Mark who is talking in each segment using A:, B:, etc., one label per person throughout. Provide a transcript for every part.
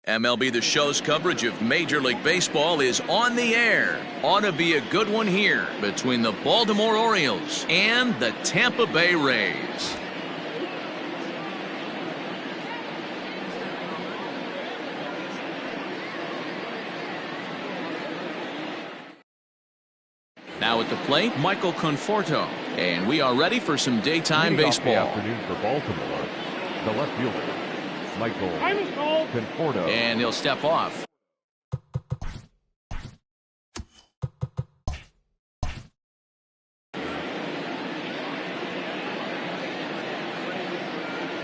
A: MLB The Show's coverage of Major League Baseball is on the air. Ought to be a good one here between the Baltimore Orioles and the Tampa Bay Rays. Now at the plate, Michael Conforto. And we are ready for some daytime baseball.
B: Afternoon for Baltimore, the left fielder, Michael Conforto.
A: And he'll step off.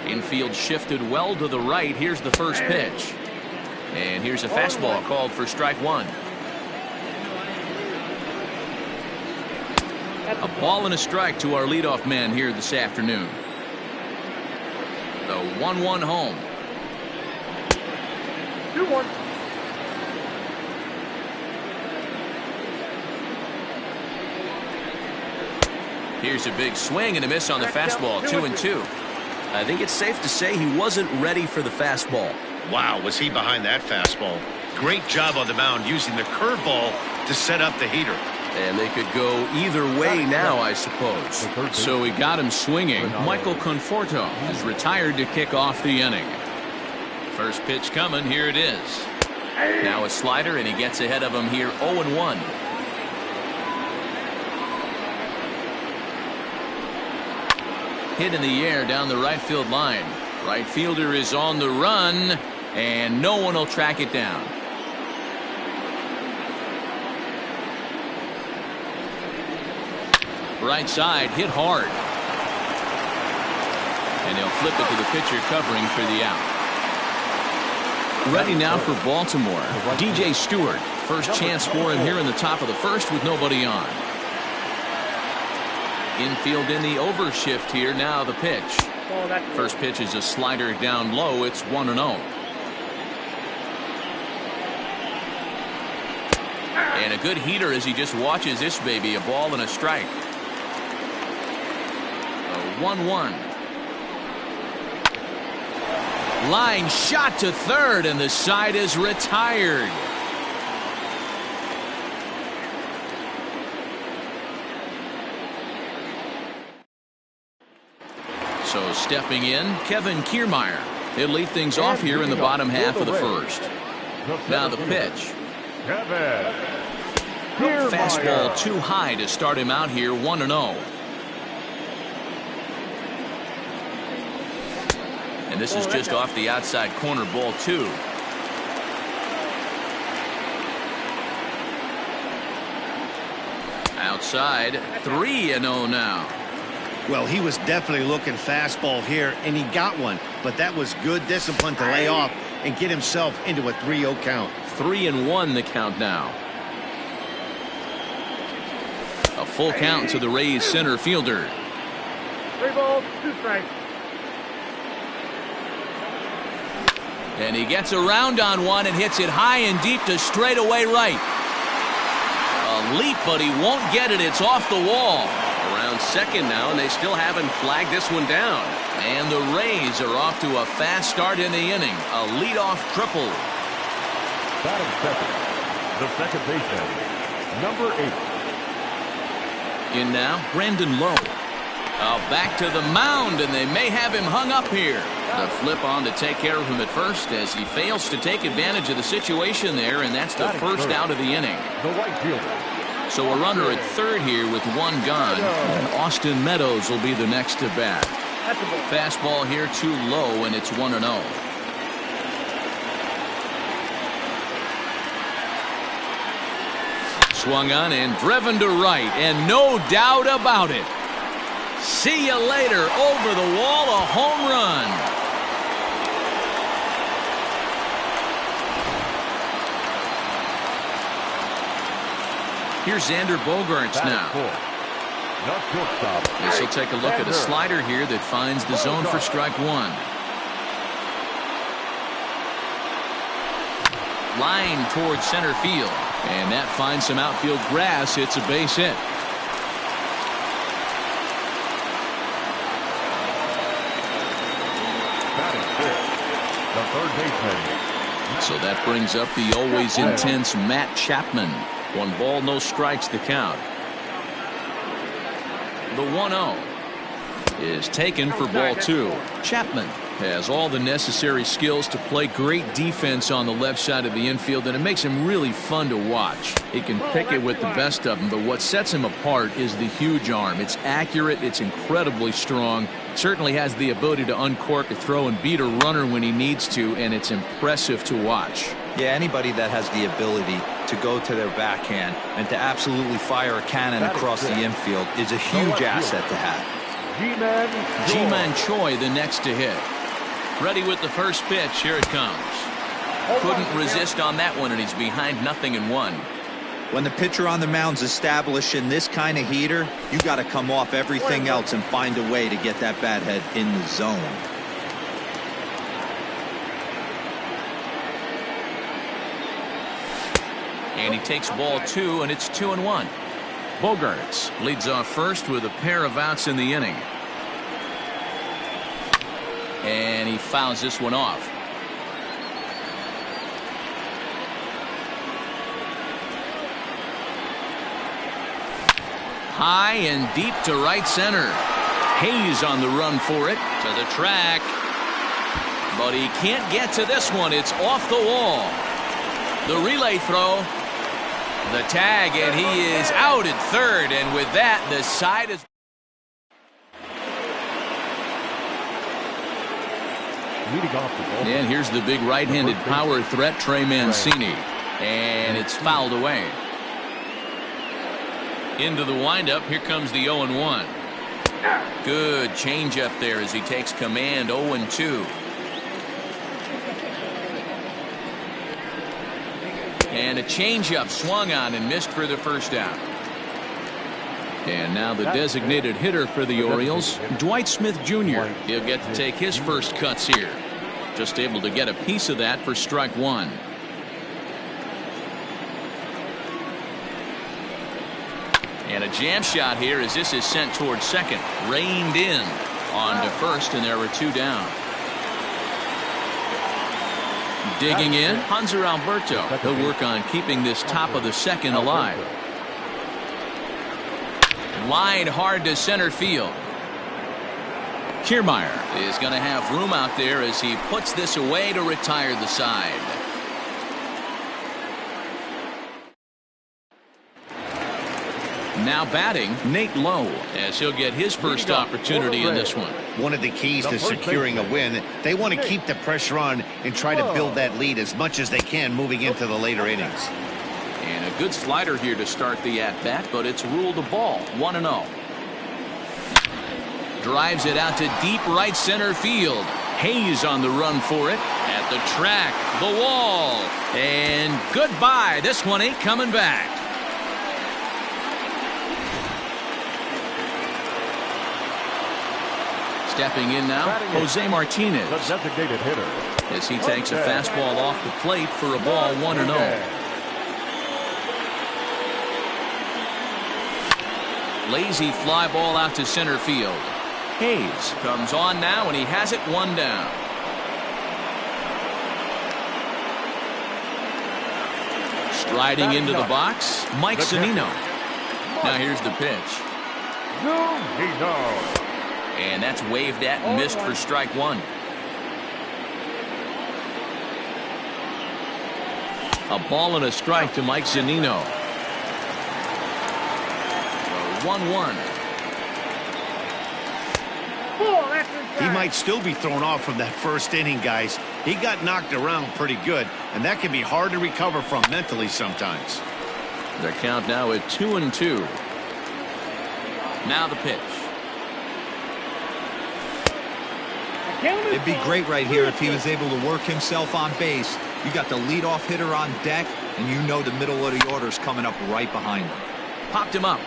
A: Infield shifted well to the right. Here's the first pitch. And here's a fastball called for strike one. A ball and a strike to our leadoff man here this afternoon. The 1-1 home.
C: 2-1.
A: Here's a big swing and a miss on the fastball. 2-2. I think it's safe to say he wasn't ready for the fastball.
D: Wow, was he behind that fastball. Great job on the mound using the curveball to set up the heater.
A: And they could go either way now, I suppose. So he got him swinging. Michael Conforto is retired to kick off the inning. First pitch coming. Here it is. Now a slider, and he gets ahead of him here 0-1. Hit in the air down the right field line. Right fielder is on the run, and no one will track it down. Right side, hit hard. And he'll flip it to the pitcher covering for the out. Ready now for Baltimore. DJ Stewart. First chance for him here in the top of the first with nobody on. Infield in the overshift here. Now the pitch. First pitch is a slider down low. It's 1-0. And a good heater as he just watches this baby. A ball and a strike. 1-1. Line shot to third, and the side is retired. So stepping in, Kevin Kiermaier. He'll lead things off here in the bottom half of the first. Now the pitch. Fastball too high to start him out here. 1-0. And this is just off the outside corner, ball 2. Outside, 3-0 now.
D: Well, he was definitely looking fastball here, and he got one. But that was good discipline to lay off and get himself into a 3-0 count.
A: 3-1 the count now. A full count to the Rays center fielder.
C: 3 balls, 2 strikes.
A: And he gets around on one and hits it high and deep to straightaway right. A leap, but he won't get it. It's off the wall. Around second now, and they still haven't flagged this one down. And the Rays are off to a fast start in the inning. A leadoff triple.
B: Batting second, the second baseman, number 8.
A: In now, Brandon Lowe. Back to the mound, and they may have him hung up here. The flip on to take care of him at first as he fails to take advantage of the situation there, and that's the first out of the inning.
B: The right fielder.
A: So a runner at third here with one gone, and Austin Meadows will be the next to bat. Fastball here too low, and it's 1-0. Swung on and driven to right, and no doubt about it. See you later. Over the wall, a home run. Here's Xander Bogaerts now. This will take a look at a slider here that finds the zone for strike one. Line towards center field. And that finds some outfield grass. It's a base hit.
B: Batting fifth, the third baseman,
A: So that brings up the always intense Matt Chapman. 1 ball, no strikes the count. The 1-0 is taken for ball 2. Chapman has all the necessary skills to play great defense on the left side of the infield, and it makes him really fun to watch. He can pick it with the best of them, but what sets him apart is the huge arm. It's accurate, it's incredibly strong, certainly has the ability to uncork a throw and beat a runner when he needs to, and it's impressive to watch.
E: Yeah, anybody that has the ability to go to their backhand and to absolutely fire a cannon across the infield is a huge asset to have.
A: Ji-Man Choi the next to hit. Ready with the first pitch. Here it comes. Couldn't resist on that one, and he's behind 0-1.
E: When the pitcher on the mound's established in this kind of heater, you got to come off everything else and find a way to get that bat head in the zone.
A: And he takes ball 2, and it's 2-1. Bogaerts leads off first with a pair of outs in the inning. And he fouls this one off. High and deep to right center. Hayes on the run for it to the track. But he can't get to this one. It's off the wall. The relay throw. The tag, and he is out at third, and with that, the side is. And here's the big right-handed power threat, Trey Mancini, and it's fouled away. Into the windup, here comes the 0-1. Good changeup there as he takes command. 0-2. And a changeup swung on and missed for the first out. And now the designated hitter for the Orioles, Dwight Smith Jr. He'll get to take his first cuts here. Just able to get a piece of that for strike 1. And a jam shot here as this is sent towards second. Reined in on to first, and there were 2 down. Digging in, Hanser Alberto. He'll work on keeping this top of the second alive. Line hard to center field. Kiermaier is going to have room out there as he puts this away to retire the side. Now batting, Nate Lowe, as he'll get his first opportunity in this one.
D: One of the keys to securing a win, they want to keep the pressure on and try to build that lead as much as they can moving into the later innings.
A: And a good slider here to start the at-bat, but it's ruled a ball. 1-0. Drives it out to deep right center field. Hayes on the run for it. At the track, the wall. And goodbye. This one ain't coming back. Stepping in now, Jose Martinez.
B: The designated hitter.
A: As he takes a fastball off the plate for a ball. 1-0. Lazy fly ball out to center field. Hayes comes on now, and he has it 1 down. Striding into the box, Mike Zunino. Now here's the pitch. And that's waved at and missed for strike 1. A ball and a strike to Mike Zunino. 1-1.
D: He might still be thrown off from that first inning, guys. He got knocked around pretty good, and that can be hard to recover from mentally sometimes.
A: Their count now at 2-2. Now the pitch.
E: It'd be great right here if he was able to work himself on base. You got the leadoff hitter on deck, and you know the middle of the order's coming up right behind him.
A: Popped him up.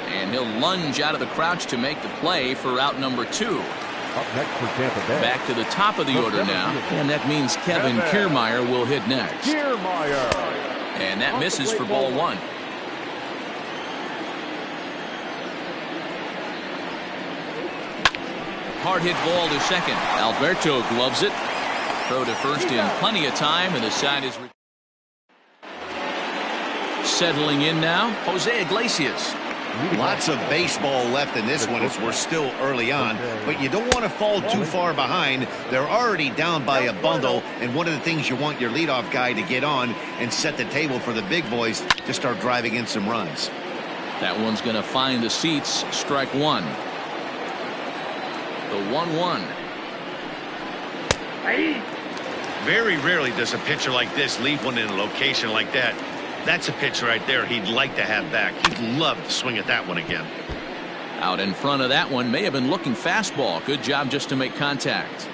A: And he'll lunge out of the crouch to make the play for out number 2.
B: Up next for Tampa Bay.
A: Back to the top of the order now, and that means Kevin Kiermaier will hit next.
B: Kiermaier.
A: And that misses for ball 1. Hard hit ball to second. Alberto gloves it. Throw to first in plenty of time, and the side is settling in now. Jose Iglesias.
D: Lots of baseball left in this one as we're still early on, but you don't want to fall too far behind. They're already down by a bundle, and one of the things you want your leadoff guy to get on and set the table for the big boys to start driving in some runs.
A: That one's going to find the seats. Strike one. The 1-1.
D: Very rarely does a pitcher like this leave one in a location like that. That's a pitch right there he'd like to have back. He'd love to swing at that one again.
A: Out in front of that one, may have been looking fastball. Good job just to make contact.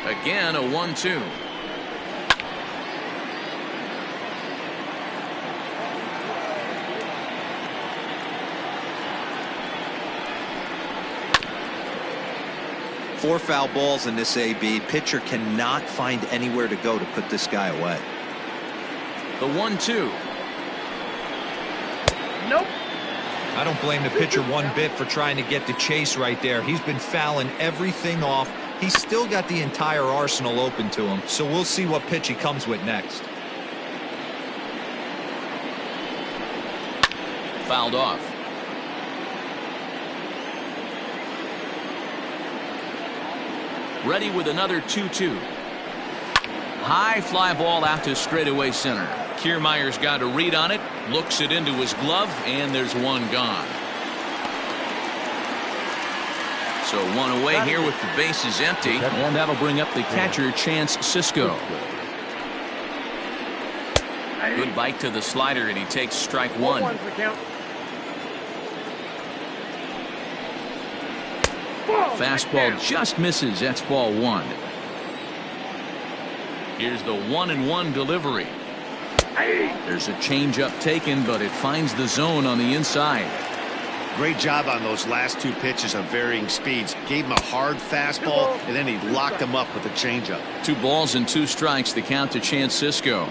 A: Again, a 1-2.
E: Four foul balls in this AB. Pitcher cannot find anywhere to go to put this guy away.
A: The 1-2.
C: Nope.
E: I don't blame the pitcher one bit for trying to get the chase right there. He's been fouling everything off. He's still got the entire arsenal open to him, so we'll see what pitch he comes with next.
A: Fouled off. Ready with another 2-2. High fly ball out to straightaway center. Kiermaier's got a read on it, looks it into his glove, and there's one gone. So one away here with the bases empty, and that'll bring up the catcher, Chance Sisco. Good bite to the slider, and he takes strike one. Fastball just misses. That's ball one. Here's the 1-1 delivery. There's a changeup taken, but it finds the zone on the inside.
D: Great job on those last two pitches of varying speeds. Gave him a hard fastball, and then he locked him up with a changeup. 2
A: balls and 2 strikes, the count to Chance Sisco.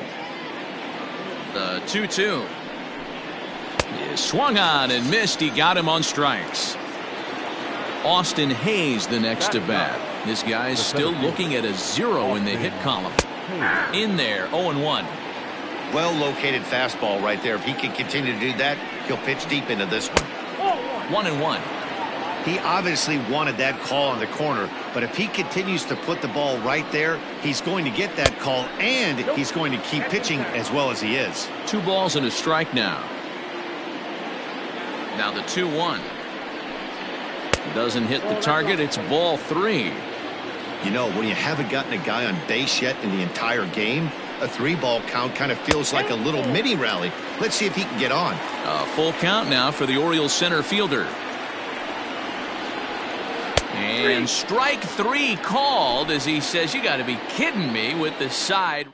A: The 2-2. He swung on and missed. He got him on strikes. Austin Hayes the next to bat. This guy's still looking at a 0 in the hit column. In there, 0-1.
D: Well located fastball right there. If he can continue to do that, he'll pitch deep into this one.
A: 1-1.
D: He obviously wanted that call on the corner, but if he continues to put the ball right there, he's going to get that call, and he's going to keep pitching as well as he is.
A: 2 balls and a strike now. Now the 2-1. Doesn't hit the target. It's ball 3.
D: You know, when you haven't gotten a guy on base yet in the entire game, a 3-ball count kind of feels like a little mini rally. Let's see if he can get on.
A: A full count now for the Orioles center fielder. And strike 3 called as he says, you got to be kidding me, with the side.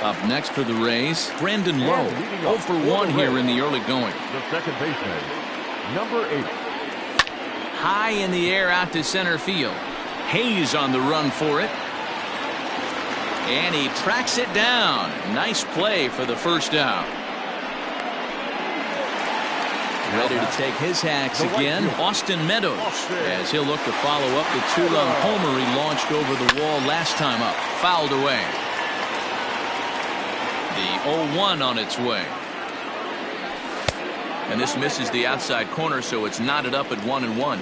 A: Up next for the Rays, Brandon Lowe. 0 for 1 here in the early going.
B: The second baseman, number 8.
A: High in the air out to center field. Hayes on the run for it. And he tracks it down. Nice play for the first out. Ready to take his hacks again, Austin Meadows, as he'll look to follow up the 2-run homer he launched over the wall last time up. Fouled away. The 0-1 on its way. And this misses the outside corner, so it's knotted up at 1-1.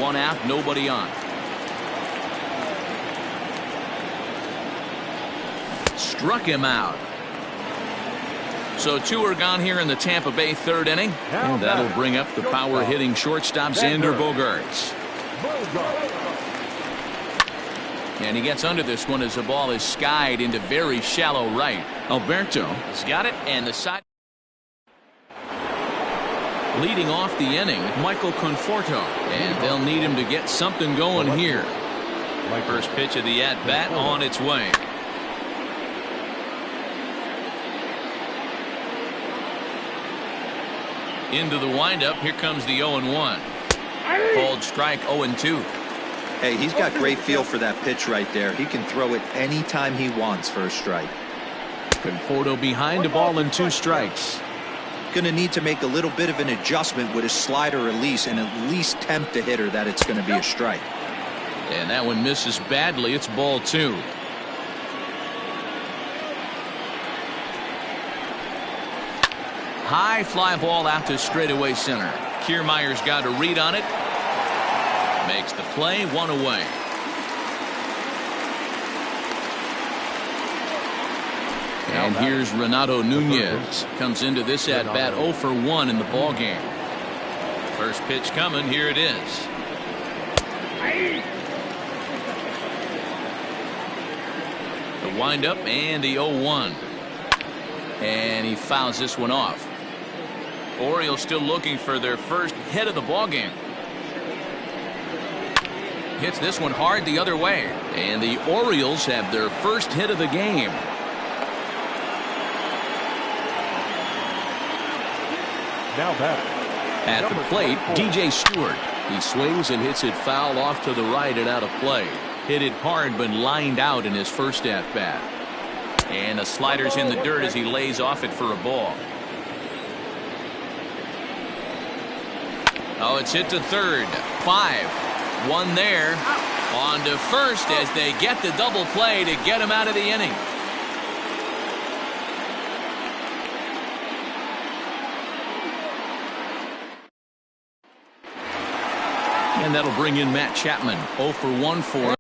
A: One out, nobody on. Struck him out. So 2 are gone here in the Tampa Bay 3rd inning. And that'll bring up the power hitting shortstop Xander Bogaerts. And he gets under this one as the ball is skied into very shallow right. Alberto has got it, and the side. Leading off the inning, Michael Conforto, and they'll need him to get something going here. First pitch of the at-bat on its way. Into the windup, here comes the 0-1. Called strike 0-2.
E: Hey, he's got great feel for that pitch right there. He can throw it anytime he wants for a strike.
A: Conforto behind, a ball and 2 strikes.
E: going to need to make a little bit of an adjustment with his slider release and at least tempt the hitter that it's going to be a strike.
A: And that one misses badly. It's ball 2. High fly ball out to straightaway center. Kiermaier's got a read on it. Makes the play, 1 away. And here's Renato Nunez. Comes into this at bat 0 for 1 in the ball game. First pitch coming. Here it is. The windup and the 0-1. And he fouls this one off. Orioles still looking for their first hit of the ball game. Hits this one hard the other way. And the Orioles have their first hit of the game.
B: Now batting.
A: At the plate, DJ Stewart. He swings and hits it foul off to the right and out of play. Hit it hard but lined out in his first at bat. And the slider's in the dirt as he lays off it for a ball. Oh, it's hit to third. 5. 1 there. On to first as they get the double play to get him out of the inning. And that'll bring in Matt Chapman. 0 for 1 for him.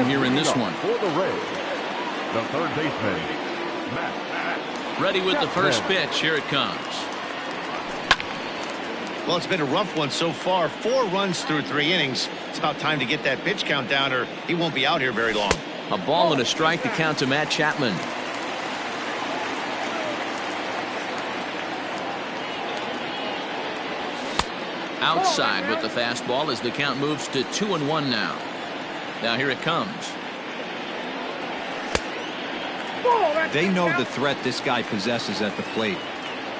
A: Here in this one.
B: For the Rays, the third baseman, Matt.
A: Ready with the first pitch. Here it comes.
D: Well, it's been a rough one so far. 4 runs through 3 innings. It's about time to get that pitch count down or he won't be out here very long.
A: A ball and a strike to count to Matt Chapman. Outside with the fastball as the count moves to 2-1 now. Now here it comes.
E: They know the threat this guy possesses at the plate.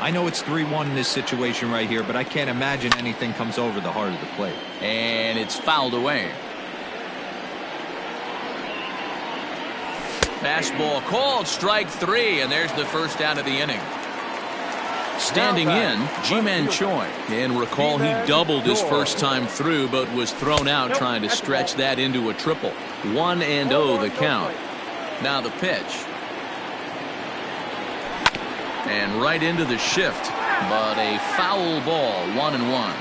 E: I know it's 3-1 in this situation right here, but I can't imagine anything comes over the heart of the plate.
A: And it's fouled away. Fastball called, strike 3, and there's the first out of the inning. Standing in, Ji-Man Choi. And recall he doubled his first time through, but was thrown out trying to stretch that into a triple. 1-0 the count. Now the pitch. And right into the shift, but a foul ball, 1-1.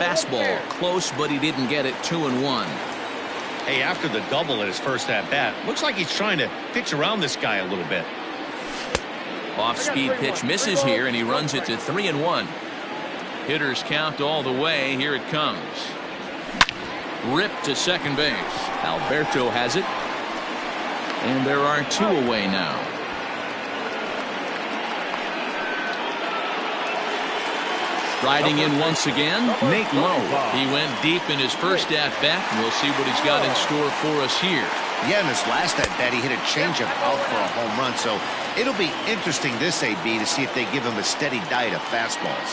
A: Fastball, close, but he didn't get it. 2-1.
D: Hey, after the double at his first at-bat, looks like he's trying to pitch around this guy a little bit.
A: Off-speed pitch misses here, and he runs it to 3-1. Hitters count all the way. Here it comes. Ripped to second base. Alberto has it. And there are 2 away now. Riding in once again, Nate Lowe. He went deep in his first at-bat. We'll see what he's got in store for us here.
D: Yeah, in his last at-bat, he hit a changeup out for a home run. So it'll be interesting this AB to see if they give him a steady diet of fastballs.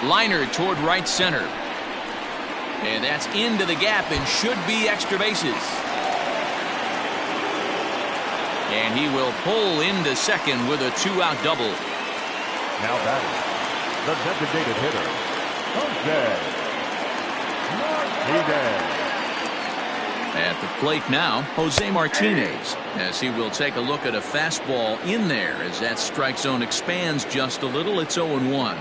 A: Liner toward right center. And that's into the gap and should be extra bases. And he will pull into second with a 2-out double.
B: Now batting, the designated hitter, Jose Martinez.
A: At the plate now, Jose Martinez, as he will take a look at a fastball in there as that strike zone expands just a little. It's 0-1.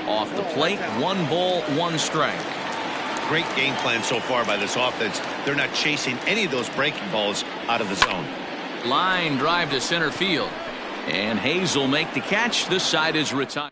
A: Off the plate, 1 ball, 1 strike.
D: Great game plan so far by this offense. They're not chasing any of those breaking balls out of the zone.
A: Line drive to center field. And Hayes will make the catch. This side is retired.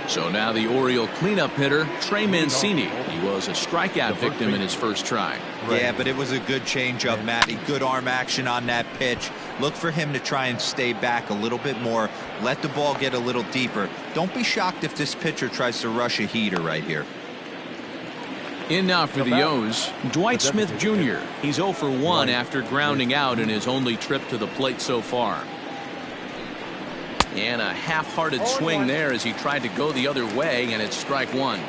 A: So now the Oriole cleanup hitter, Trey Mancini. He was a strikeout victim in his first try.
E: Yeah, but it was a good changeup, Matty. Good arm action on that pitch. Look for him to try and stay back a little bit more. Let the ball get a little deeper. Don't be shocked if this pitcher tries to rush a heater right here.
A: In now for the O's, Dwight Smith Jr. He's 0 for 1 after grounding out in his only trip to the plate so far. And a half-hearted swing there as he tried to go the other way, and it's strike 1.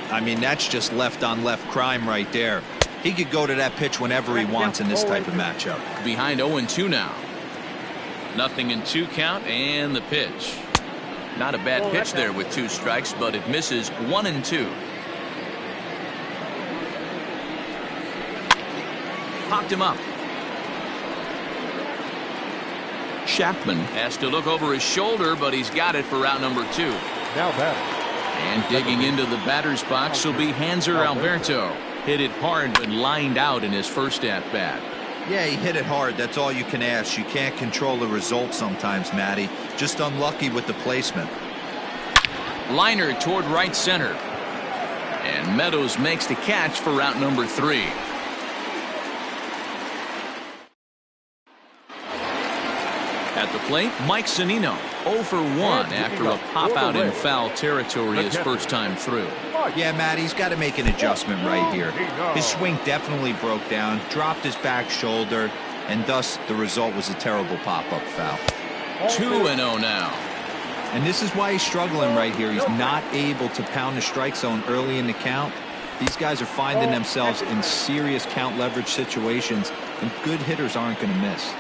E: I mean, that's just left-on-left crime right there. He could go to that pitch whenever he wants in this type of matchup.
A: Behind 0-2 now. Nothing in 2 count, and the pitch. Not a bad pitch there with 2 strikes, but it misses 1-2. Popped him up. Chapman has to look over his shoulder, but he's got it for route number 2.
B: Now batter.
A: And digging into the batter's box will be Hanser Alberto. Hit it hard, but lined out in his first at-bat.
E: Yeah, he hit it hard. That's all you can ask. You can't control the result sometimes, Matty. Just unlucky with the placement.
A: Liner toward right center. And Meadows makes the catch for route number 3. At the plate, Mike Zunino, 0 for 1 after a pop-out in foul territory his first time through.
E: Yeah, Matt, he's got to make an adjustment right here. His swing definitely broke down, dropped his back shoulder, and thus the result was a terrible pop-up foul.
A: 2-0 now.
E: And this is why he's struggling right here. He's not able to pound the strike zone early in the count. These guys are finding themselves in serious count leverage situations, and good hitters aren't going to miss.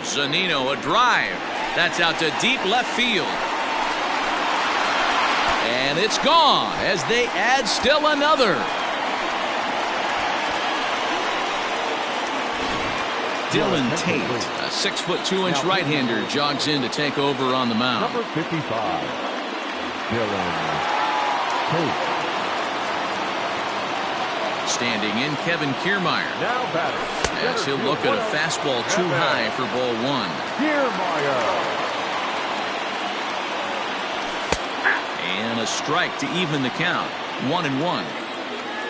A: Zunino, a drive. That's out to deep left field. And it's gone as they add still another. Dylan Tate, a 6'2" right-hander, jogs in to take over on the mound.
B: Number 55, Dylan Tate.
A: Standing in, Kevin Kiermaier.
B: Now batter.
A: As he'll look at a fastball too high for ball 1.
B: Kiermaier.
A: And a strike to even the count. 1-1.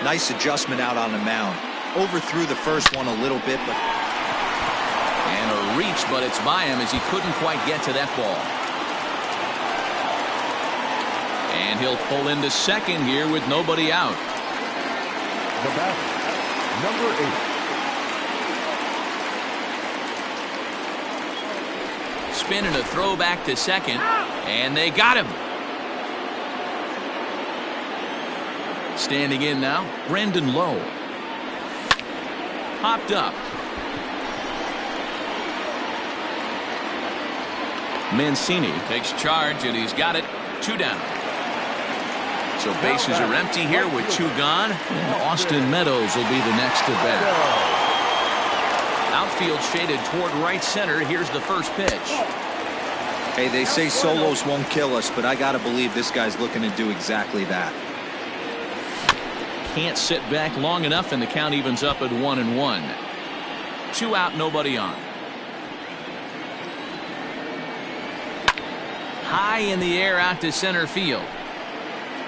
E: Nice adjustment out on the mound. Overthrew the first one a little bit, but...
A: And a reach, but it's by him as he couldn't quite get to that ball. And he'll pull into second here with nobody out.
B: The batter, number 8.
A: Spin and a throw back to second, and they got him. Standing in now, Brandon Lowe. Popped up. Mancini takes charge, and he's got it. 2 down. So bases are empty here with 2 gone, and Austin Meadows will be the next to bat. Outfield shaded toward right center. Here's the first pitch.
E: Hey, they say solos won't kill us, but I got to believe this guy's looking to do exactly that.
A: Can't sit back long enough, and the count evens up at 1-1. 2 out, nobody on. High in the air out to center field.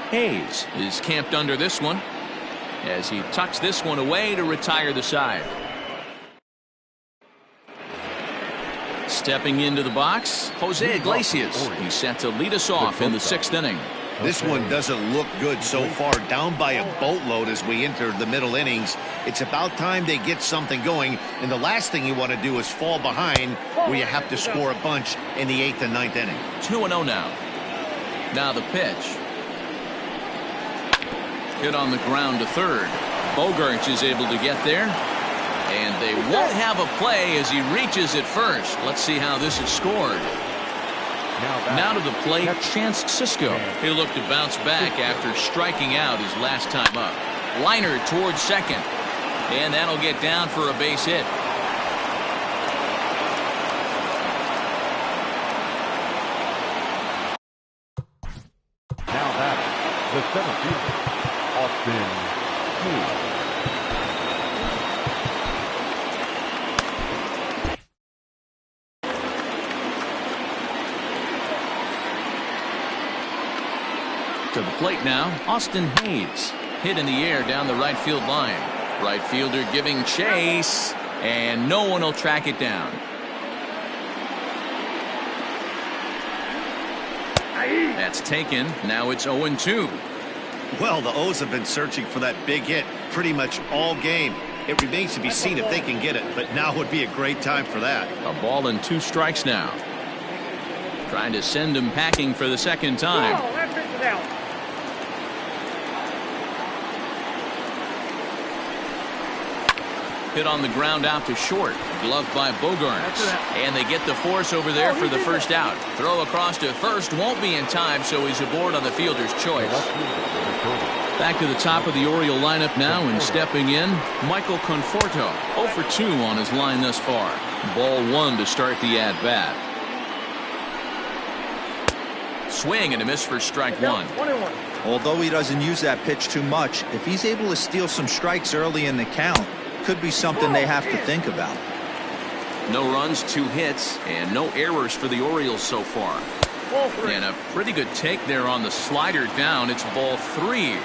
A: Hayes is camped under this one as he tucks this one away to retire the side. Stepping into the box, Jose Iglesias. He's set to lead us off in the 6th inning.
D: This one doesn't look good so far. Down by a boatload as we enter the middle innings. It's about time they get something going, and the last thing you want to do is fall behind where you have to score a bunch in the 8th and 9th inning.
A: 2-0 now. Now the pitch. Hit on the ground to third. Bogarts is able to get there. And they won't have a play as he reaches it first. Let's see how this is scored. Now to the plate, Chance Sisco. He looked to bounce back after striking out his last time up. Liner towards second. And that'll get down for a base hit.
B: Now batting, the center fielder, Austin Hayes.
A: To the plate now, Austin Hayes. Hit in the air down the right field line. Right fielder giving chase, and no one will track it down. That's taken. Now it's 0-2.
D: Well, the O's have been searching for that big hit pretty much all game. It remains to be seen if they can get it, but now would be a great time for that.
A: A ball and 2 strikes now. Trying to send him packing for the second time.
C: Oh, that pitch is out.
A: Hit on the ground out to short. Gloved by Bogarts. And they get the force over there for the first out. Throw across to first won't be in time, so he's aboard on the fielder's choice. Back to the top of the Oriole lineup now, and stepping in, Michael Conforto. 0 for 2 on his line thus far. Ball 1 to start the at-bat. Swing and a miss for strike 1.
C: 1-1.
E: Although he doesn't use that pitch too much, if he's able to steal some strikes early in the count, could be something they have to think about.
A: No runs, 2 hits, and no errors for the Orioles so far.
C: Ball 3.
A: And a pretty good take there on the slider down. It's ball 3.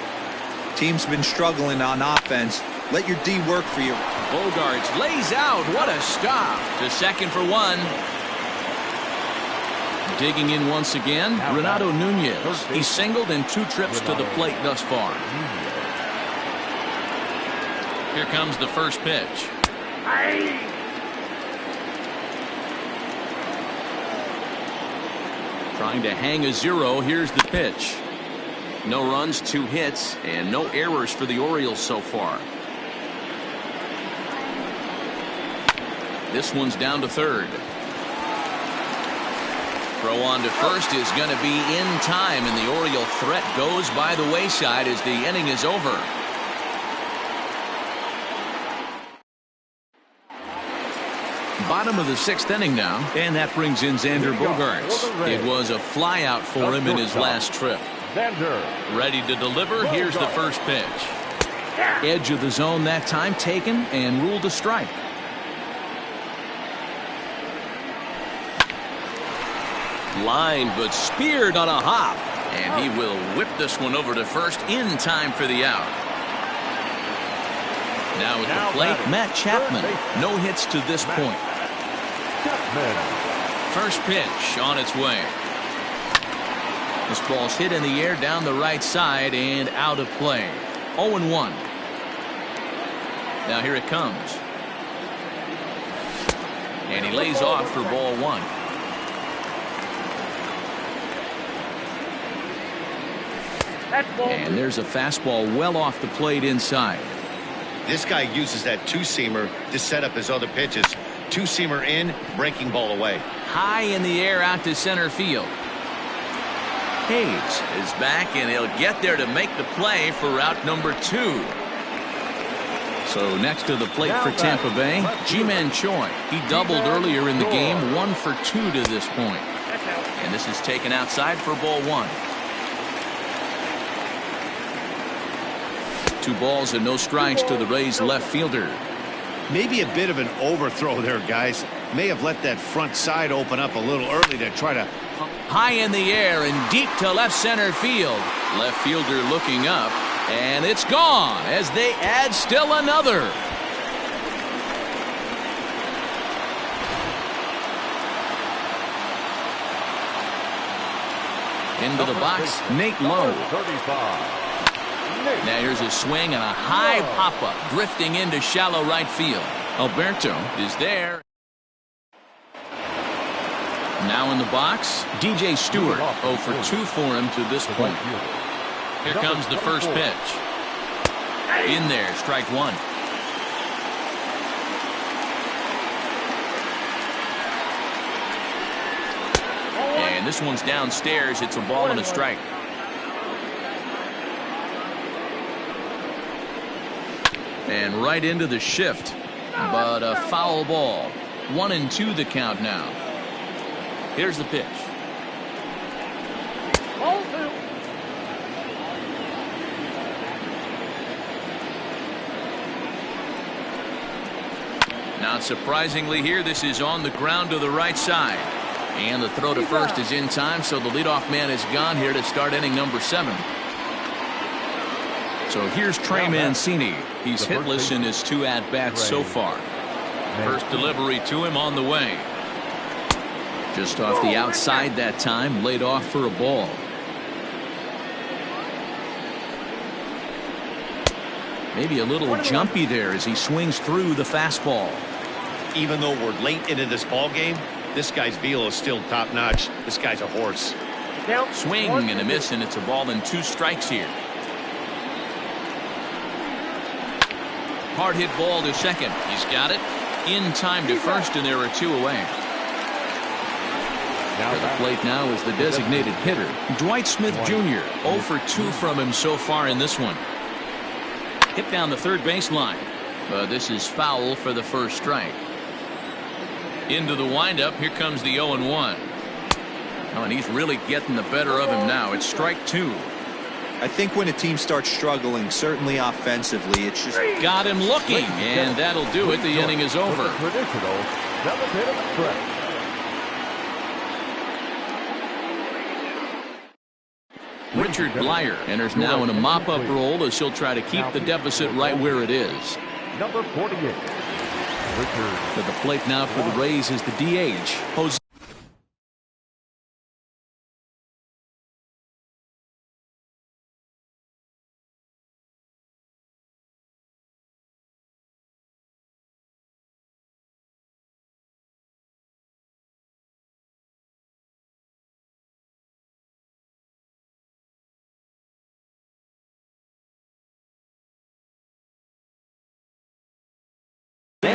E: Team's been struggling on offense. Let your D work for you.
A: Bogarts lays out. What a stop. To second for 1. Digging in once again, Renato Nunez. He singled in 2 trips to the plate thus far. Here comes the first pitch. Trying to hang a 0. Here's the pitch. No runs, 2 hits, and no errors for the Orioles so far. This one's down to third. Throw on to first is going to be in time, and the Oriole threat goes by the wayside as the inning is over. Bottom of the 6th inning now, and that brings in Xander Bogaerts. It was a flyout for him in his last trip. Ready to deliver. Here's the first pitch. Edge of the zone that time taken and ruled a strike. Line but speared on a hop, and he will whip this one over to first in time for the out. Now at the plate, Matt Chapman. No hits to this point. First pitch on its way. This ball's hit in the air down the right side and out of play. 0-1. Now here it comes. And he lays off for ball 1. And there's a fastball well off the plate inside.
D: This guy uses that 2-seamer to set up his other pitches. 2-seamer in, breaking ball away.
A: High in the air out to center field. Hayes is back, and he'll get there to make the play for route number 2. So next to the plate for Tampa Bay, Ji-Man Choi. He doubled earlier in the game, 1 for 2 to this point. And this is taken outside for ball 1. 2 balls and no strikes to the Rays left fielder.
D: Maybe a bit of an overthrow there, guys. May have let that front side open up a little early to try to...
A: High in the air and deep to left center field. Left fielder looking up, and it's gone as they add still another. Into the box, Nate Lowe. Now here's a swing and a high pop-up drifting into shallow right field. Alberto is there. Now in the box, DJ Stewart. 0 for 2 for him to this point. Here comes the first pitch. In there, strike 1. And this one's downstairs. It's a ball and a strike. And right into the shift. But a foul ball. 1-2 the count now. Here's the pitch.
C: Ball 2.
A: Not surprisingly here, this is on the ground to the right side. And the throw to first is in time, so the leadoff man is gone here to start inning number 7. So here's Trey Mancini. He's hitless in his 2 at-bats so far. First delivery to him on the way. Just off the outside that time, laid off for a ball. Maybe a little jumpy there as he swings through the fastball.
D: Even though we're late into this ball game, this guy's velo is still top notch. This guy's a horse.
A: Swing and a miss, and it's a ball and 2 strikes here. Hard hit ball to second. He's got it. In time to first, and there are 2 away. To the plate now is the designated hitter, Dwight Smith Jr. 0 for 2 from him so far in this one. Hit down the third baseline. This is foul for the first strike. Into the windup. Here comes the 0-1. Oh, and he's really getting the better of him now. It's strike 2.
E: I think when a team starts struggling, certainly offensively, it's just
A: got him looking, and that'll do it. The inning is over.
B: Traditional 7th stretch.
A: Richard Blyer enters now in a mop-up role as he'll try to keep the deficit right where it is.
B: Number 48. Richard.
A: To the plate now for the Rays is the DH, Jose.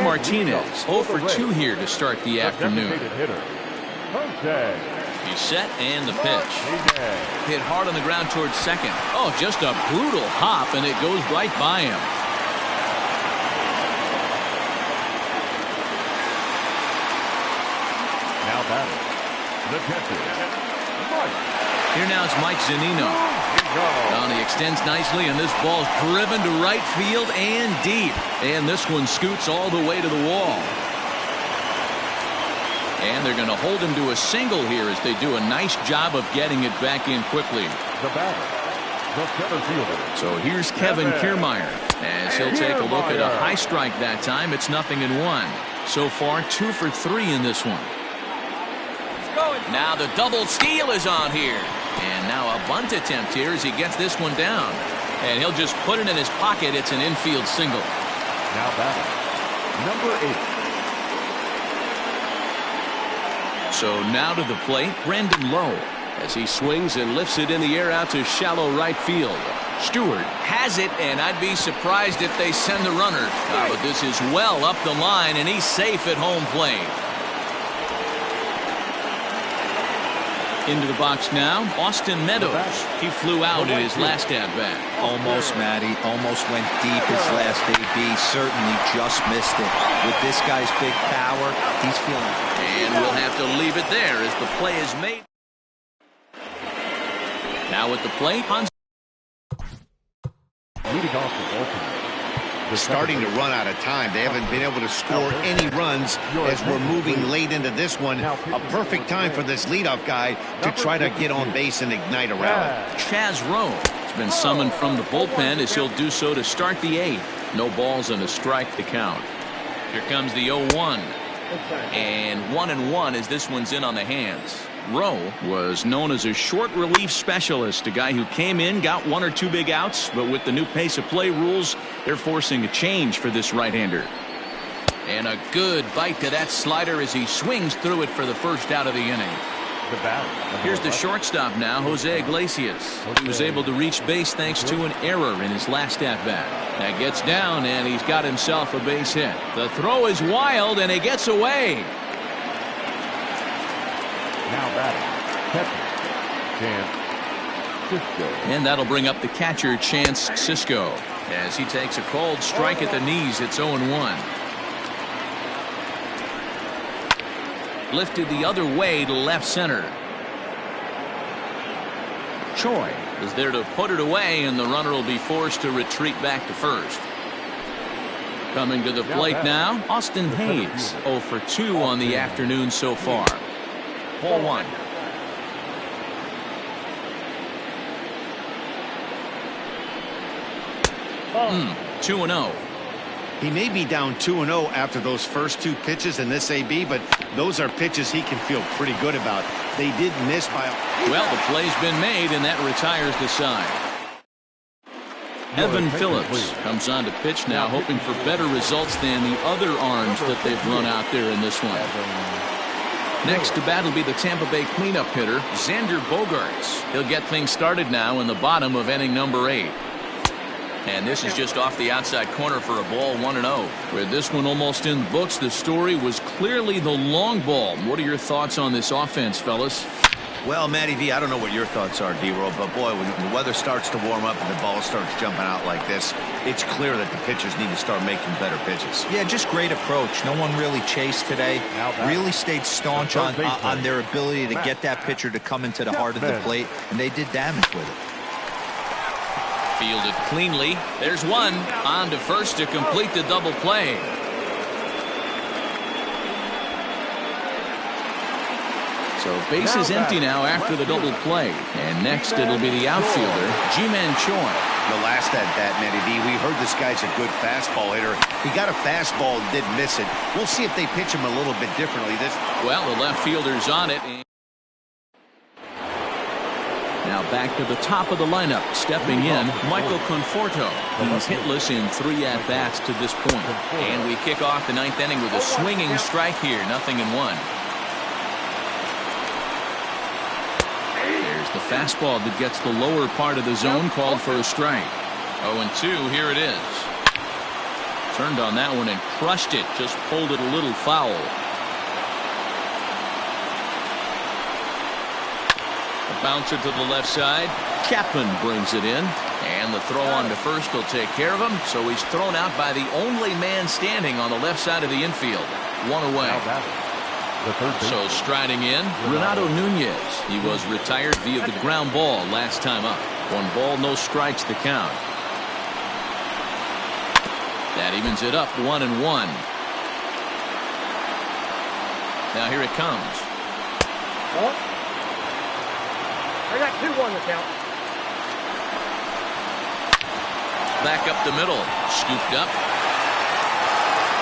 A: Martinez 0 for 2 here to start the afternoon. He's set and the pitch. Hit hard on the ground towards second. Oh, just a brutal hop, and it goes right by him.
B: Now batting, the catcher, Mike.
A: Here now is Mike Zunino. Oh, he extends nicely, and this ball's driven to right field and deep. And this one scoots all the way to the wall. And they're going to hold him to a single here as they do a nice job of getting it back in quickly.
B: The batter, the center fielder.
A: So here's Kevin Kiermaier as he'll take a look at a high strike that time. It's 0-1. So far 2 for 3 in this one. Now the double steal is on here. And now a bunt attempt here as he gets this one down. And he'll just put it in his pocket. It's an infield single.
B: Now batting, number 8.
A: So now to the plate, Brandon Lowe, as he swings and lifts it in the air out to shallow right field. Stewart has it, and I'd be surprised if they send the runner. But this is well up the line, and he's safe at home plate. Into the box now, Austin Meadows. He flew out in his last at-bat.
E: almost, Matty, almost went deep his last AB. Certainly just missed it. With this guy's big power, he's feeling it.
A: And we'll have to leave it there as the play is made. Now at the plate, Hans.
B: Leading off the bullpen.
D: They're starting to run out of time. They haven't been able to score any runs as we're moving late into this one. A perfect time for this leadoff guy to try to get on base and ignite a rally.
A: Chaz Rowe has been summoned from the bullpen as he'll do so to start the 8th. No balls and a strike to count. Here comes the 0-1. And 1-1 as this one's in on the hands. Rowe was known as a short relief specialist, a guy who came in, got 1 or 2 big outs, but with the new pace of play rules, they're forcing a change for this right-hander. And a good bite to that slider as he swings through it for the first out of the inning. Here's the shortstop now, Jose Iglesias. He was able to reach base thanks to an error in his last at-bat. That gets down, and he's got himself a base hit. The throw is wild, and it gets away.
B: Now batting, Catcher, Chance Cisco.
A: And that'll bring up the catcher, Chance Cisco, as he takes a called strike at the knees. It's 0-1. Lifted the other way to left center. Choi is there to put it away, and the runner will be forced to retreat back to first. Coming to the plate now, Austin Hayes, 0 for 2 on the afternoon so far. Ball 1. 2-0.
D: He may be down 2-0 after those first 2 pitches in this AB, but those are pitches he can feel pretty good about. They did miss by a...
A: Well, the play's been made, and that retires the side. Evan Phillips comes on to pitch now, hoping for better results than the other arms that they've run out there in this one. Next to bat will be the Tampa Bay cleanup hitter, Xander Bogaerts. He'll get things started now in the bottom of inning number 8. And this is just off the outside corner for a ball, 1-0. With this one almost in the books, the story was clearly the long ball. What are your thoughts on this offense, fellas?
D: Well, Matty V, I don't know what your thoughts are, D-Roll, but boy, when the weather starts to warm up and the ball starts jumping out like this, it's clear that the pitchers need to start making better pitches.
E: Yeah, just great approach. No one really chased today. Really stayed staunch on their ability to get that pitcher to come into the heart of the plate, and they did damage with it.
A: Fielded cleanly. There's one. On to first to complete the double play. So base is empty now after the double play. And next it'll be the outfielder, Ji-Man Choi.
D: The last at bat, Matty V, we heard this guy's a good fastball hitter. He got a fastball and did miss it. We'll see if they pitch him a little bit differently.
A: Well, the left fielder's on it. Now back to the top of the lineup. Stepping in, Michael Conforto. He's hitless in 3 at-bats to this point. And we kick off the 9th inning with a swinging strike here. 0-1. There's the fastball that gets the lower part of the zone, called for a strike. 0-2, here it is. Turned on that one and crushed it. Just pulled it a little foul. Bouncer to the left side. Chapman brings it in, and the throw on to first will take care of him. So he's thrown out by the only man standing on the left side of the infield. 1 away. So striding in, Renato Nunez. He was retired via the ground ball last time up. 1 ball, no strikes the count. That evens it up, 1-1. Now here it comes.
C: I got 2-1 to count.
A: Back up the middle. Scooped up.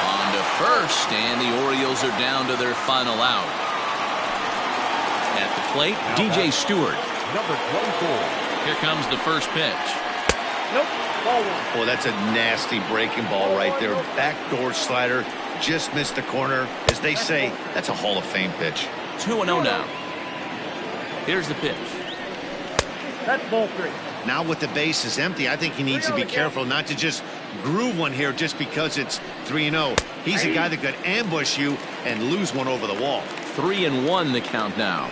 A: On to first. And the Orioles are down to their final out. At the plate, DJ Stewart.
B: Number 24.
A: Here comes the first pitch.
C: Nope. Ball 1.
D: Oh, that's a nasty breaking ball right there. Backdoor slider. Just missed the corner. As they say, that's a Hall of Fame pitch.
A: 2-0 now. Here's the pitch.
C: That's ball 3.
D: Now with the bases empty, I think he needs to be careful not to just groove one here just because it's 3-0. He's a guy that could ambush you and lose one over the wall.
A: 3-1 the count now.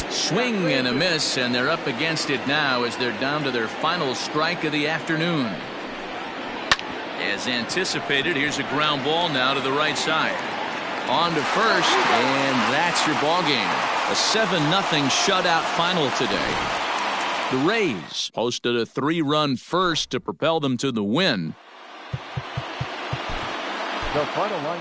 A: Swing and a miss, and they're up against it now as they're down to their final strike of the afternoon. As anticipated, here's a ground ball now to the right side. On to first, and that's your ball game. A 7-0 shutout final today. The Rays posted a 3-run first to propel them to the win.
B: The final line.